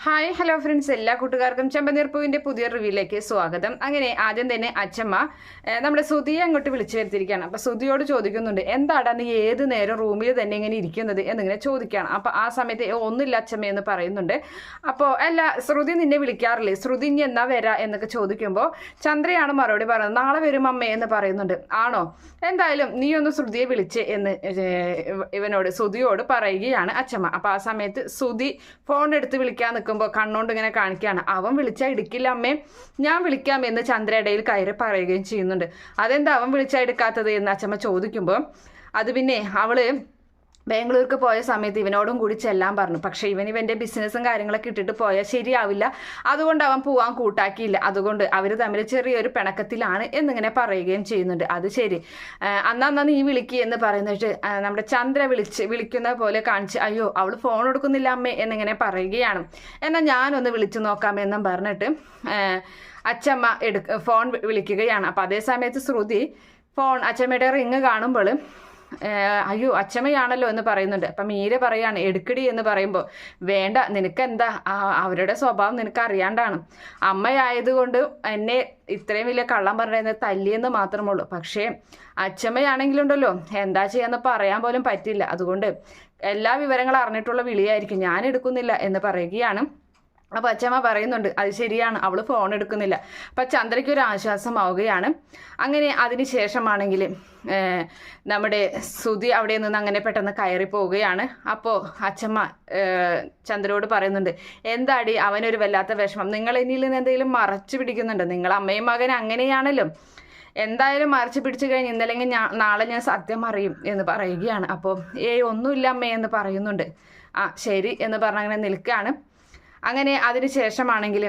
Hi hello friends, എല്ലാ കൂട്ടുകാർക്കും ചെമ്പനീർപ്പൂവിൻ്റെ പുതിയ റിവ്യൂയിലേക്ക് സ്വാഗതം. അങ്ങനെ ആദ്യം തന്നെ അച്ഛമ്മ നമ്മുടെ സുധിയെ അങ്ങോട്ട് വിളിച്ചു വരുത്തിയിരിക്കുകയാണ്. അപ്പോൾ സുധിയോട് ചോദിക്കുന്നുണ്ട്, എന്താടാ നീ ഏത് നേരം റൂമിൽ തന്നെ ഇങ്ങനെ ഇരിക്കുന്നത് എന്നിങ്ങനെ ചോദിക്കുകയാണ്. അപ്പോൾ ആ സമയത്ത് ഒന്നുമില്ല അച്ഛമ്മ എന്ന് പറയുന്നുണ്ട്. അപ്പോൾ അല്ല, ശ്രുതി നിന്നെ വിളിക്കാറില്ലേ, ശ്രുതി ഇനി എന്നാ വരാ എന്നൊക്കെ ചോദിക്കുമ്പോൾ ചന്ദ്രയാണ് മറുപടി പറയുന്നത്, നാളെ വരും അമ്മേ എന്ന് പറയുന്നുണ്ട്. ആണോ, എന്തായാലും നീ ഒന്ന് ശ്രുതിയെ വിളിച്ച് എന്ന് ഇവനോട് സുധിയോട് പറയുകയാണ് അച്ഛമ്മ. അപ്പോൾ ആ സമയത്ത് സുധി ഫോൺ എടുത്ത് വിളിക്കാൻ നിൽക്കുമ്പോൾ കണ്ണുകൊണ്ട് ഇങ്ങനെ കാണിക്കുകയാണ്. അവൻ വിളിച്ചാൽ എടുക്കില്ല അമ്മേ, ഞാൻ വിളിക്കാം എന്ന് ചന്ദ്ര ഇടയിൽ കയറി പറയുകയും ചെയ്യുന്നുണ്ട്. അതെന്താ അവൻ വിളിച്ചാൽ എടുക്കാത്തത് എന്ന് അച്ഛമ്മ ചോദിക്കുമ്പോൾ അത് പിന്നെ അവള് ബാംഗ്ലൂർക്ക് പോയ സമയത്ത് ഇവനോടും കൂടി ചെല്ലാൻ പറഞ്ഞു. പക്ഷേ ഇവൻ്റെ ബിസിനസ്സും കാര്യങ്ങളൊക്കെ ഇട്ടിട്ട് പോയാൽ ശരിയാവില്ല, അതുകൊണ്ട് അവൻ പോവാൻ കൂട്ടാക്കിയില്ല. അതുകൊണ്ട് അവർ തമ്മിൽ ചെറിയൊരു പിണക്കത്തിലാണ് എന്നിങ്ങനെ പറയുകയും ചെയ്യുന്നുണ്ട്. അത് ശരി, അന്നാ നീ വിളിക്കുക എന്ന് പറയുന്നിട്ട് നമ്മുടെ ചന്ദ്ര വിളിക്കുന്ന പോലെ കാണിച്ച്, അയ്യോ അവൾ ഫോൺ എടുക്കുന്നില്ല അമ്മേ എന്നിങ്ങനെ പറയുകയാണ്. എന്നാൽ ഞാനൊന്ന് വിളിച്ചു നോക്കാമെന്നും പറഞ്ഞിട്ട് അച്ഛമ്മ ഫോൺ വിളിക്കുകയാണ്. അപ്പം അതേ സമയത്ത് ശ്രുതി ഫോൺ അച്ഛമ്മയുടെ റിങ് കാണുമ്പോൾ അയ്യോ അച്ഛമ്മയാണല്ലോ എന്ന് പറയുന്നുണ്ട്. അപ്പം മീര പറയാണ് എടുക്കടി എന്ന് പറയുമ്പോൾ, വേണ്ട, നിനക്കെന്താ, അവരുടെ സ്വഭാവം നിനക്ക് അറിയാണ്ടാണ്. അമ്മയായതുകൊണ്ട് എന്നെ ഇത്രയും വലിയ കള്ളം പറയുന്നത് തല്ലിയെന്ന് മാത്രമുള്ളൂ. പക്ഷേ അച്ഛമ്മയാണെങ്കിലുണ്ടല്ലോ എന്താ ചെയ്യാന്ന് പറയാൻ പോലും പറ്റില്ല. അതുകൊണ്ട് എല്ലാ വിവരങ്ങളും അറിഞ്ഞിട്ടുള്ള വിളിയായിരിക്കും, ഞാൻ എടുക്കുന്നില്ല എന്ന് പറയുകയാണ്. അപ്പോൾ അച്ഛമ്മ പറയുന്നുണ്ട്, അത് ശരിയാണ്, അവൾ ഫോൺ എടുക്കുന്നില്ല. അപ്പം ചന്ദ്രയ്ക്ക് ഒരു ആശ്വാസമാവുകയാണ്. അങ്ങനെ അതിന് ശേഷമാണെങ്കിൽ നമ്മുടെ സുധി അവിടെ നിന്ന് അങ്ങനെ പെട്ടെന്ന് കയറി പോവുകയാണ്. അപ്പോൾ അച്ഛമ്മ ചന്ദ്രയോട് പറയുന്നുണ്ട്, എന്താടി അവനൊരു വല്ലാത്ത വിഷമം, നിങ്ങൾ എന്നിൽ നിന്ന് എന്തെങ്കിലും മറച്ചു പിടിക്കുന്നുണ്ടോ, നിങ്ങൾ അമ്മയും മകൻ അങ്ങനെയാണല്ലോ, എന്തായാലും മറച്ചു പിടിച്ചു കഴിഞ്ഞ് ഇന്നല്ലെങ്കിൽ നാളെ ഞാൻ സത്യം അറിയും എന്ന് പറയുകയാണ്. അപ്പോൾ ഒന്നുമില്ല അമ്മേ എന്ന് പറയുന്നുണ്ട്. ആ ശരി എന്ന് പറഞ്ഞങ്ങനെ നിൽക്കുകയാണ്. അങ്ങനെ അതിന് ശേഷമാണെങ്കിൽ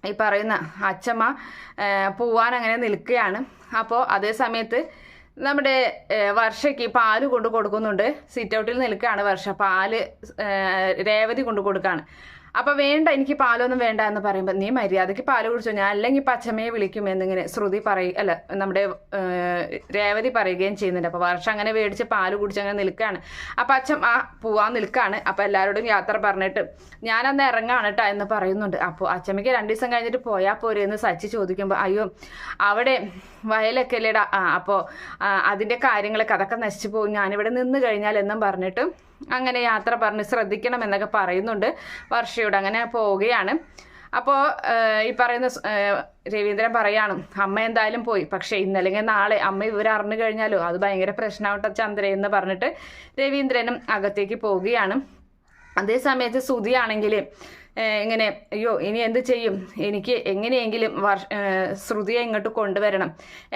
ഈ പറയുന്ന അച്ഛമ്മ പോവാൻ അങ്ങനെ നിൽക്കുകയാണ്. അപ്പോൾ അതേ സമയത്ത് നമ്മുടെ വർഷയ്ക്ക് പാല് കൊണ്ട് കൊടുക്കുന്നുണ്ട്. സിറ്റ് ഔട്ടിൽ നിൽക്കുകയാണ് വർഷ, പാല് രേവതി കൊണ്ട് കൊടുക്കുകയാണ്. അപ്പോൾ വേണ്ട, എനിക്ക് പാലൊന്നും വേണ്ട എന്ന് പറയുമ്പോൾ, നീ മര്യാദയ്ക്ക് പാല് കുടിച്ചോ, ഞാൻ അല്ലെങ്കിൽ ഇപ്പം അച്ഛമ്മയെ വിളിക്കും എന്നിങ്ങനെ ശ്രുതി നമ്മുടെ രേവതി പറയുകയും ചെയ്യുന്നുണ്ട്. അപ്പോൾ വർഷം അങ്ങനെ മേടിച്ച് പാല് കുടിച്ച് അങ്ങനെ നിൽക്കുകയാണ്. അപ്പോൾ അച്ഛൻ പോവാൻ നിൽക്കുകയാണ്. അപ്പോൾ എല്ലാവരോടും യാത്ര പറഞ്ഞിട്ട് ഞാനന്ന് ഇറങ്ങാണ് കേട്ടോ എന്ന് പറയുന്നുണ്ട്. അപ്പോൾ അച്ഛമ്മയ്ക്ക് 2 ദിവസം കഴിഞ്ഞിട്ട് പോയാൽ പോരെ എന്ന് സച്ചി ചോദിക്കുമ്പോൾ, അയ്യോ അവിടെ വയലൊക്കെ അല്ലേടാ, അപ്പോൾ അതിൻ്റെ കാര്യങ്ങളൊക്കെ അതൊക്കെ നശിച്ചു പോകും, ഞാനിവിടെ നിന്ന് കഴിഞ്ഞാൽ എന്നും പറഞ്ഞിട്ട് അങ്ങനെ യാത്ര പറഞ്ഞ് ശ്രദ്ധിക്കണം എന്നൊക്കെ പറയുന്നുണ്ട് വർഷയോട്. അങ്ങനെ പോവുകയാണ്. അപ്പോൾ ഈ പറയുന്ന രവീന്ദ്രൻ പറയാണ്, അമ്മ എന്തായാലും പോയി, പക്ഷേ ഇന്നല്ലെങ്കിൽ നാളെ അമ്മ ഇവർ അറിഞ്ഞു കഴിഞ്ഞാലോ അത് ഭയങ്കര പ്രശ്നമാവട്ടെ ചന്ദ്ര എന്ന് പറഞ്ഞിട്ട് രവീന്ദ്രനും അകത്തേക്ക് പോവുകയാണ്. അതേ സമയത്ത് ശ്രുതിയാണെങ്കിൽ ഇങ്ങനെ, അയ്യോ ഇനി എന്ത് ചെയ്യും, എനിക്ക് എങ്ങനെയെങ്കിലും ശ്രുതിയെ ഇങ്ങോട്ട് കൊണ്ടുവരണം,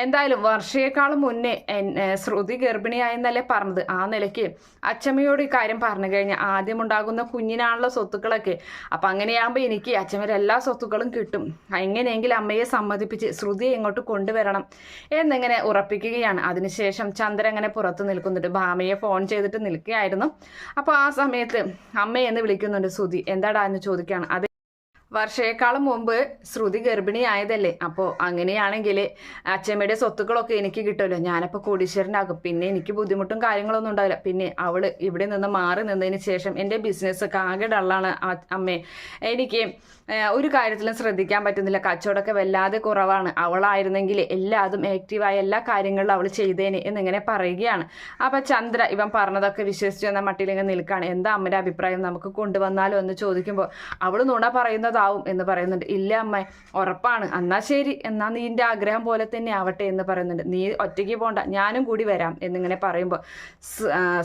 എന്തായാലും വർഷയേക്കാളും മുന്നേ ശ്രുതി ഗർഭിണിയായെന്നല്ലേ പറഞ്ഞത്, ആ നിലയ്ക്ക് അച്ഛമ്മയോട് ഈ കാര്യം പറഞ്ഞു കഴിഞ്ഞാൽ ആദ്യം ഉണ്ടാകുന്ന കുഞ്ഞിനാണല്ലോ സ്വത്തുക്കളൊക്കെ, അപ്പം അങ്ങനെയാകുമ്പോൾ എനിക്ക് അച്ഛമ്മയുടെ എല്ലാ സ്വത്തുക്കളും കിട്ടും, എങ്ങനെയെങ്കിലും അമ്മയെ സമ്മതിപ്പിച്ച് ശ്രുതിയെ ഇങ്ങോട്ട് കൊണ്ടുവരണം എന്നിങ്ങനെ ഉറപ്പിക്കുകയാണ്. അതിനുശേഷം ചന്ദ്ര അങ്ങനെ പുറത്ത് നിൽക്കുന്നുണ്ട്, ഭാമയെ ഫോൺ ചെയ്തിട്ട് നിൽക്കുകയായിരുന്നു. അപ്പോൾ ആ സമയത്ത് അമ്മയെന്ന് വിളിക്കുന്നുണ്ട് ശ്രുതി. എന്താടാ എന്ന് ചോദിക്കും. അത് വർഷയേക്കാളും മുമ്പ് ശ്രുതി ഗർഭിണിയായതല്ലേ, അപ്പോൾ അങ്ങനെയാണെങ്കിൽ അച്ഛമ്മയുടെ സ്വത്തുക്കളൊക്കെ എനിക്ക് കിട്ടുമല്ലോ, ഞാനപ്പോൾ കോടീശ്വരനാകും, പിന്നെ എനിക്ക് ബുദ്ധിമുട്ടും കാര്യങ്ങളൊന്നും ഉണ്ടാവില്ല, പിന്നെ അവൾ ഇവിടെ നിന്ന് മാറി നിന്നതിന് ശേഷം എൻ്റെ ബിസിനസ്സൊക്കെ ആകെ ഡള്ളാണ് അമ്മേ, എനിക്ക് ഒരു കാര്യത്തിലും ശ്രദ്ധിക്കാൻ പറ്റുന്നില്ല, കച്ചവടമൊക്കെ വല്ലാതെ കുറവാണ്, അവളായിരുന്നെങ്കിൽ എല്ലാതും ആക്റ്റീവായ എല്ലാ കാര്യങ്ങളിലും അവൾ ചെയ്തേനെ എന്നിങ്ങനെ പറയുകയാണ്. അപ്പോൾ ചന്ദ്ര ഇവൻ പറഞ്ഞതൊക്കെ വിശ്വസിച്ചു എന്ന മട്ടിലിങ്ങനെ നിൽക്കുകയാണ്. എന്താ അമ്മയുടെ അഭിപ്രായം, നമുക്ക് കൊണ്ടുവന്നാലോ എന്ന് ചോദിക്കുമ്പോൾ അവൾ നുണ പറയുന്നതാവും എന്ന് പറയുന്നുണ്ട്. ഇല്ല അമ്മ, ഉറപ്പാണ്, എന്നാൽ ശരി, എന്നാൽ നിൻ്റെ ആഗ്രഹം പോലെ തന്നെ ആവട്ടെ എന്ന് പറയുന്നുണ്ട്. നീ ഒറ്റയ്ക്ക് പോണ്ട, ഞാനും കൂടി വരാം എന്നിങ്ങനെ പറയുമ്പോൾ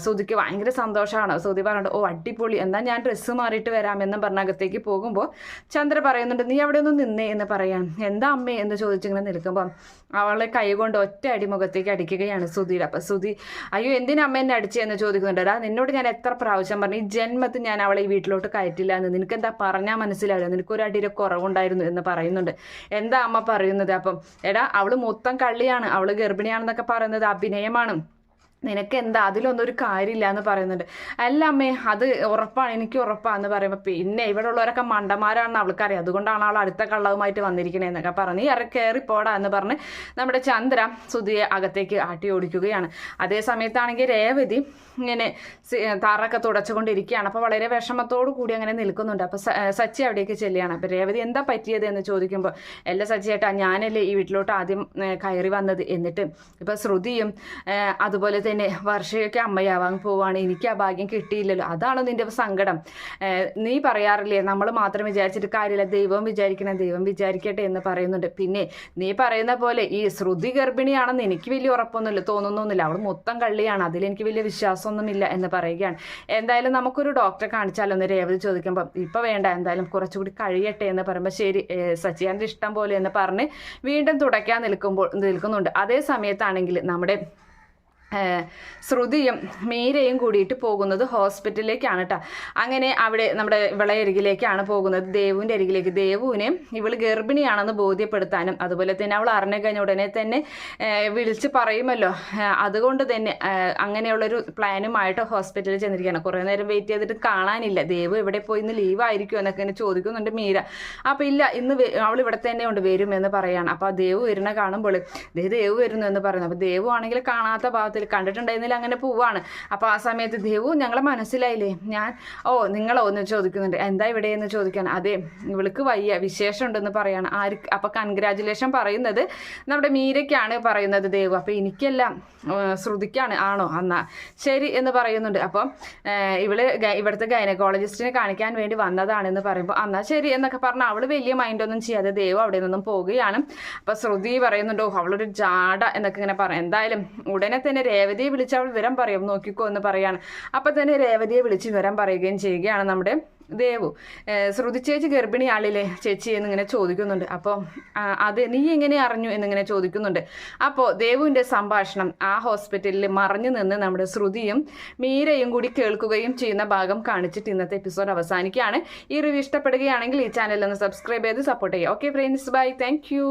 ശ്രുതിക്ക് ഭയങ്കര സന്തോഷമാണ്. ശ്രുതി പറഞ്ഞിട്ട്, ഓ അടിപൊളി, എന്നാൽ ഞാൻ ഡ്രസ്സ് മാറിയിട്ട് വരാം എന്നും പറഞ്ഞ അകത്തേക്ക് പോകുമ്പോൾ ചന്ദ്ര പറയുന്നുണ്ട്, നീ അവിടെ ഒന്ന് നിന്നേ എന്ന് പറയാൻ. എന്താ അമ്മേ എന്ന് ചോദിച്ചിങ്ങനെ നിൽക്കുമ്പോൾ അവളെ കൈ കൊണ്ട് ഒറ്റ അടി മുഖത്തേക്ക് അടിക്കുകയാണ് ശ്രുതിയുടെ. അപ്പം ശ്രുതി, അയ്യോ എന്തിനാ അമ്മ എന്നെ അടിച്ചെന്ന് ചോദിക്കുന്നുണ്ട്. നിന്നോട് ഞാൻ എത്ര പ്രാവശ്യം പറഞ്ഞു, ഈ ജന്മത്തിൽ ഞാൻ അവളെ ഈ വീട്ടിലോട്ട് കയറ്റില്ല എന്ന്, നിനക്കെന്താ പറഞ്ഞാൽ മനസ്സിലാവില്ല, നിനക്കൊരു അടിയുടെ കുറവുണ്ടായിരുന്നു എന്ന് പറയുന്നുണ്ട്. എന്താ അമ്മ പറയുന്നത്? അപ്പം അവൾ മൊത്തം കള്ളിയാണ്, അവൾ ഗർഭിണിയാണെന്നൊക്കെ പറയുന്നത് അഭിനയമാണ്, നിനക്ക് എന്താ അതിലൊന്നും ഒരു കാര്യമില്ല എന്ന് പറയുന്നുണ്ട്. അല്ല അമ്മേ അത് ഉറപ്പാണ്, എനിക്ക് ഉറപ്പാന്ന് പറയുമ്പോൾ പിന്നെ ഇവിടെ ഉള്ളവരൊക്കെ മണ്ടന്മാരാണെന്ന് അവൾക്കറിയാം, അതുകൊണ്ടാണ് അവൾ അടുത്ത കള്ളവുമായിട്ട് വന്നിരിക്കണേന്നൊക്കെ പറഞ്ഞ് കയറിപ്പോടാ എന്ന് പറഞ്ഞ് നമ്മുടെ ചന്ദ്ര സുധിയെ അകത്തേക്ക് ആട്ടി ഓടിക്കുകയാണ്. അതേ സമയത്താണെങ്കിൽ രേവതി ഇങ്ങനെ തറൊക്കെ തുടച്ചുകൊണ്ടിരിക്കുകയാണ്. അപ്പോൾ വളരെ വിഷമത്തോടു കൂടി അങ്ങനെ നിൽക്കുന്നുണ്ട്. അപ്പോൾ സച്ചി അവിടേക്ക് ചെല്ലുകയാണ്. അപ്പോൾ രേവതി എന്താ പറ്റിയത് എന്ന് ചോദിക്കുമ്പോൾ എല്ലാ സച്ചിയേട്ടാ ഞാനല്ലേ ഈ വീട്ടിലോട്ട് ആദ്യം കയറി വന്നത്, എന്നിട്ട് ഇപ്പോൾ ശ്രുതിയും അതുപോലെ തന്നെ വർഷയൊക്കെ അമ്മയാവാൻ പോവാണ്, എനിക്ക് ആ ഭാഗ്യം കിട്ടിയില്ലല്ലോ, അതാണോ നിന്റെ സങ്കടം? നീ പറയാറില്ലേ നമ്മൾ മാത്രം വിചാരിച്ചിട്ട് കാര്യമില്ല, ദൈവം വിചാരിക്കണം, ദൈവം വിചാരിക്കട്ടെ എന്ന് പറയുന്നുണ്ട്. പിന്നെ നീ പറയുന്ന പോലെ ഈ ശ്രുതി ഗർഭിണിയാണെന്ന് എനിക്ക് വലിയ ഉറപ്പൊന്നുമില്ല, തോന്നുന്നൊന്നുമില്ല, അവൾ മൊത്തം കള്ളിയാണ്, അതിലെനിക്ക് വലിയ വിശ്വാസമൊന്നുമില്ല എന്ന് പറയുകയാണ്. എന്തായാലും നമുക്കൊരു ഡോക്ടറെ കാണിച്ചാലോ എന്ന് രേവതി ചോദിക്കുമ്പോൾ ഇപ്പം വേണ്ട, എന്തായാലും കുറച്ചുകൂടി കഴിയട്ടെ എന്ന് പറയുമ്പോൾ ശരി സച്ചിയാൻ്റെ ഇഷ്ടം പോലെ എന്ന് പറഞ്ഞ് വീണ്ടും തുടയ്ക്കാൻ നിൽക്കുന്നുണ്ട്. അതേ സമയത്താണെങ്കിൽ നമ്മുടെ ശ്രുതിയും മീരയും കൂടിയിട്ട് പോകുന്നത് ഹോസ്പിറ്റലിലേക്കാണ് കേട്ടോ. അങ്ങനെ അവിടെ നമ്മുടെ ഇവളെ അരികിലേക്കാണ് പോകുന്നത്, ദേവുവിൻ്റെ അരികിലേക്ക്. ദേവുവിനെ ഇവൾ ഗർഭിണിയാണെന്ന് ബോധ്യപ്പെടുത്താനും അതുപോലെ തന്നെ അവൾ അറിഞ്ഞു കഴിഞ്ഞ ഉടനെ തന്നെ വിളിച്ച് പറയുമല്ലോ, അതുകൊണ്ട് തന്നെ അങ്ങനെയുള്ളൊരു പ്ലാനുമായിട്ട് ഹോസ്പിറ്റലിൽ ചെന്നിരിക്കുകയാണ്. കുറേ നേരം വെയിറ്റ് ചെയ്തിട്ട് കാണാനില്ല, ദേവു എവിടെ പോയി ഇന്ന് ലീവായിരിക്കും എന്നൊക്കെ ഇങ്ങനെ ചോദിക്കുന്നുണ്ട് മീര. അപ്പോൾ ഇല്ല ഇന്ന് അവൾ ഇവിടെ തന്നെ ഉണ്ട് വരുമെന്ന് പറയാണ്. അപ്പോൾ ആ ദേവു വരുന്ന കാണുമ്പോൾ ദേവു വരുന്നു എന്ന് പറയുന്നു. അപ്പോൾ ദേവു ആണെങ്കിൽ കാണാത്ത ഭാഗത്തിൽ കണ്ടിട്ടുണ്ടായിരുന്നില്ല, അങ്ങനെ പോവാണ്. അപ്പോൾ ആ സമയത്ത് ദേവു ഞങ്ങളെ മനസ്സിലായില്ലേ, ഞാൻ നിങ്ങളോ എന്ന് ചോദിക്കുന്നുണ്ട്. എന്താ ഇവിടെ എന്ന് ചോദിക്കാൻ, അതെ ഇവൾക്ക് വയ്യ വിശേഷം ഉണ്ടെന്ന് പറയാണ്. അപ്പോൾ കൺഗ്രാജുലേഷൻ പറയുന്നത് നമ്മുടെ മീരയ്ക്കാണ് പറയുന്നത് ദേവു. അപ്പോൾ എനിക്കെല്ലാം ശ്രുതിക്കാണ്, ആണോ എന്നാ ശരി എന്ന് പറയുന്നുണ്ട്. അപ്പം ഇവിടുത്തെ ഗൈനക്കോളജിസ്റ്റിനെ കാണിക്കാൻ വേണ്ടി വന്നതാണെന്ന് പറയുമ്പോൾ എന്നാ ശരി എന്നൊക്കെ പറഞ്ഞാൽ അവൾ വലിയ മൈൻഡൊന്നും ചെയ്യാതെ ദേവു അവിടെ നിന്നും പോവുകയാണ്. അപ്പോൾ ശ്രുതി പറയുന്നുണ്ടോ അവളൊരു ജാട എന്നൊക്കെ ഇങ്ങനെ പറയാം. എന്തായാലും ഉടനെ തന്നെ രേവതിയെ വിളിച്ച് അവൾ വിവരം പറയും, നോക്കിക്കോ എന്ന് പറയാണ്. അപ്പം തന്നെ രേവതിയെ വിളിച്ച് വിവരം പറയുകയും ചെയ്യുകയാണ് നമ്മുടെ ദേവു. ശ്രുതി ചേച്ചി ഗർഭിണിയാളില്ലേ ചേച്ചി എന്നിങ്ങനെ ചോദിക്കുന്നുണ്ട്. അപ്പോൾ അത് നീ എങ്ങനെ അറിഞ്ഞു എന്നിങ്ങനെ ചോദിക്കുന്നുണ്ട്. അപ്പോൾ ദേവുവിൻ്റെ സംഭാഷണം ആ ഹോസ്പിറ്റലിൽ മറഞ്ഞു നിന്ന് നമ്മുടെ ശ്രുതിയും മീരയും കൂടി കേൾക്കുകയും ചെയ്യുന്ന ഭാഗം കാണിച്ചിട്ട് ഇന്നത്തെ എപ്പിസോഡ് അവസാനിക്കുകയാണ്. ഈ റിവ്യൂ ഇഷ്ടപ്പെടുകയാണെങ്കിൽ ഈ ചാനൽ ഒന്ന് സബ്സ്ക്രൈബ് ചെയ്ത് സപ്പോർട്ട് ചെയ്യുക. Okay friends, bye, thank U.